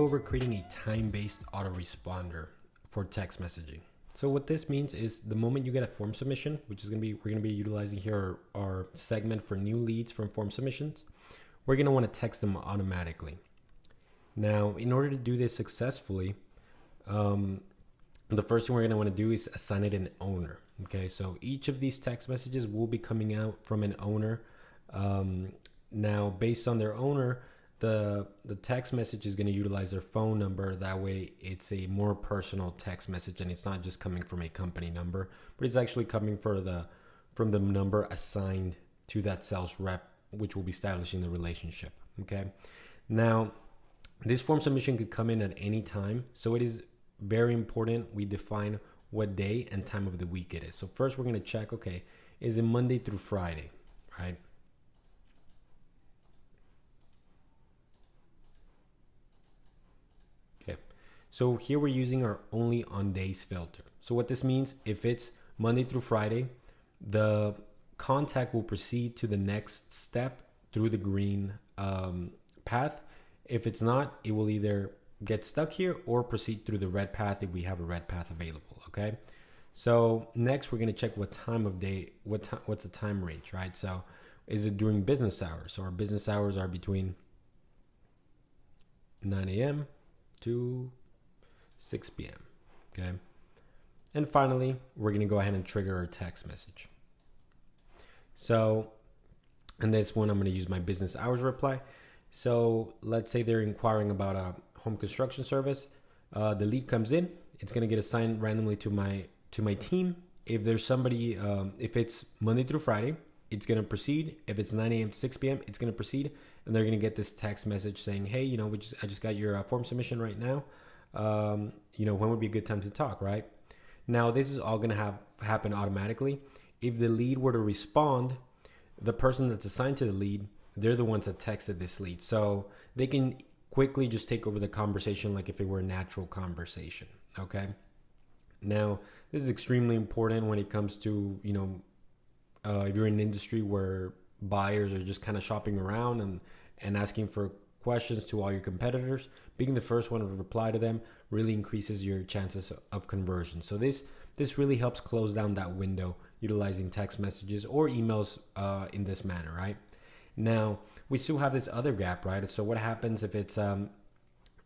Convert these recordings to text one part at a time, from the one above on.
over creating a time-based autoresponder for text messaging. So what this means is the moment you get a form submission, which is we're gonna be utilizing here our segment for new leads from form submissions, we're gonna want to text them automatically. Now, in order to do this successfully, the first thing we're gonna want to do is assign it an owner. Okay, so each of these text messages will be coming out from an owner. Now, based on their owner, the text message is going to utilize their phone number. That way it's a more personal text message and it's not just coming from a company number, but it's actually coming from the number assigned to that sales rep, which will be establishing the relationship. Okay, now this form submission could come in at any time, so it is very important we define what day and time of the week it is. So first we're going to check, okay, is it Monday through Friday, right? So here we're using our only on days filter. So what this means, if it's Monday through Friday, the contact will proceed to the next step through the green path. If it's not, it will either get stuck here or proceed through the red path if we have a red path available. Okay. So next we're going to check what time of day, what's the time range, right? So is it during business hours? So our business hours are between 9 a.m. to 6 p.m. Okay. And finally, we're going to go ahead and trigger our text message. So in this one, I'm going to use my business hours reply. So let's say they're inquiring about a home construction service. The lead comes in. It's going to get assigned randomly to my team. If there's somebody, if it's Monday through Friday, it's going to proceed. If it's 9 a.m. to 6 p.m., it's going to proceed. And they're going to get this text message saying, hey, I just got your form submission right now. When would be a good time to talk, right? Now, this is all going to happen automatically. If the lead were to respond, the person that's assigned to the lead, they're the ones that texted this lead. So they can quickly just take over the conversation like if it were a natural conversation, okay? Now, this is extremely important when it comes to, if you're in an industry where buyers are just kind of shopping around and asking for questions to all your competitors, being the first one to reply to them really increases your chances of conversion. So this really helps close down that window utilizing text messages or emails in this manner, right? Now, we still have this other gap, right? So what happens if it's 7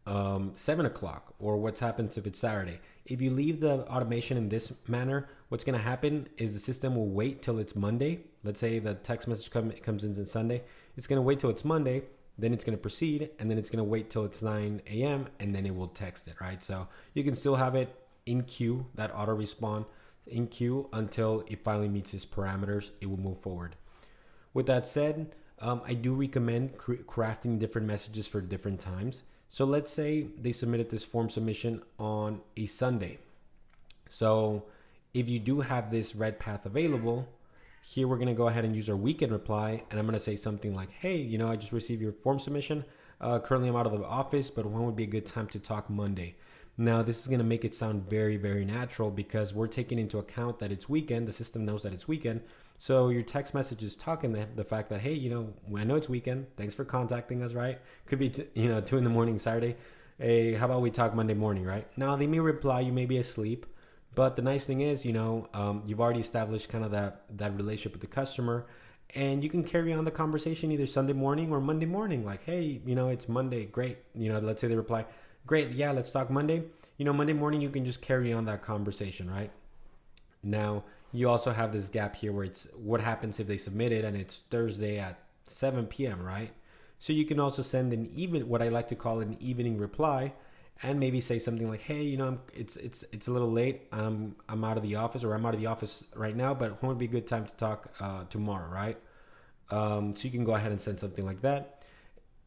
o'clock, or what happens if it's Saturday? If you leave the automation in this manner, what's going to happen is the system will wait till it's Monday. Let's say the text message comes in on Sunday. It's going to wait till it's Monday, then it's going to proceed, and then it's going to wait till it's 9 a.m. and then it will text it, right? So you can still have it in queue, that auto respond in queue, until it finally meets its parameters. It will move forward. With that said, I do recommend crafting different messages for different times. So let's say they submitted this form submission on a Sunday. So if you do have this red path available, here we're going to go ahead and use our weekend reply. And I'm going to say something like, hey, I just received your form submission. Currently I'm out of the office, but when would be a good time to talk Monday? Now, this is going to make it sound very, very natural because we're taking into account that it's weekend. The system knows that it's weekend. So your text message is talking the fact that, hey, I know it's weekend. Thanks for contacting us, right? Could be, 2 in the morning, Saturday. Hey, how about we talk Monday morning, right? Now, they may reply, you may be asleep. But the nice thing is, you've already established kind of that relationship with the customer. And you can carry on the conversation either Sunday morning or Monday morning. Like, hey, it's Monday. Great. Let's say they reply, great. Yeah, let's talk Monday. Monday morning, you can just carry on that conversation, right? Now, you also have this gap here where it's what happens if they submit it and it's Thursday at 7 p.m., right? So you can also send what I like to call an evening reply, and maybe say something like, hey, it's a little late. I'm out of the office, or I'm out of the office right now, but when would be a good time to talk tomorrow, right? So you can go ahead and send something like that.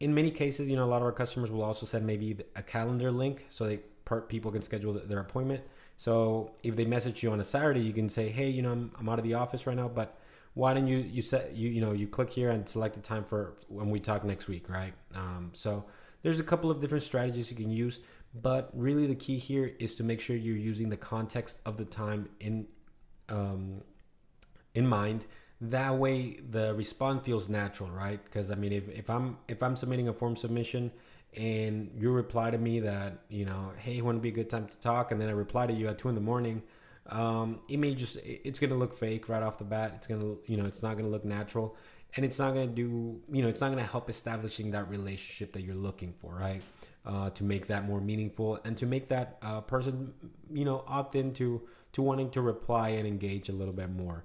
In many cases, a lot of our customers will also send maybe a calendar link so people can schedule their appointment. So if they message you on a Saturday, you can say, hey, I'm out of the office right now, but why don't you click here and select the time for when we talk next week, right? So there's a couple of different strategies you can use, but really the key here is to make sure you're using the context of the time in mind. That way the response feels natural, right? Because if I'm submitting a form submission and you reply to me that, hey, when would be a good time to talk, and then I reply to you at 2 a.m, it may just, it's going to look fake right off the bat. It's going to, it's not going to look natural, and it's not going to do, it's not going to help establishing that relationship that you're looking for, right? To make that more meaningful, and to make that person, opt into wanting to reply and engage a little bit more.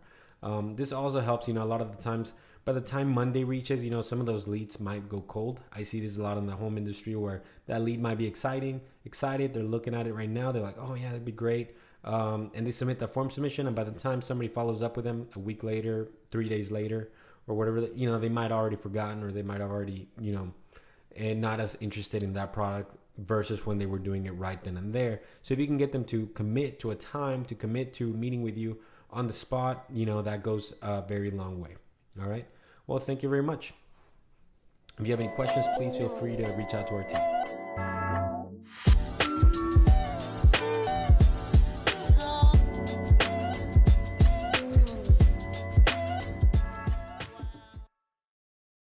This also helps, a lot of the times, by the time Monday reaches, some of those leads might go cold. I see this a lot in the home industry, where that lead might be excited. They're looking at it right now. They're like, oh yeah, that'd be great. And they submit that form submission, and by the time somebody follows up with them a week later, 3 days later, or whatever, they might already forgotten, or they might have already, and not as interested in that product versus when they were doing it right then and there. So if you can get them to commit to a time, to commit to meeting with you on the spot, that goes a very long way. All right. Well, thank you very much. If you have any questions, please feel free to reach out to our team.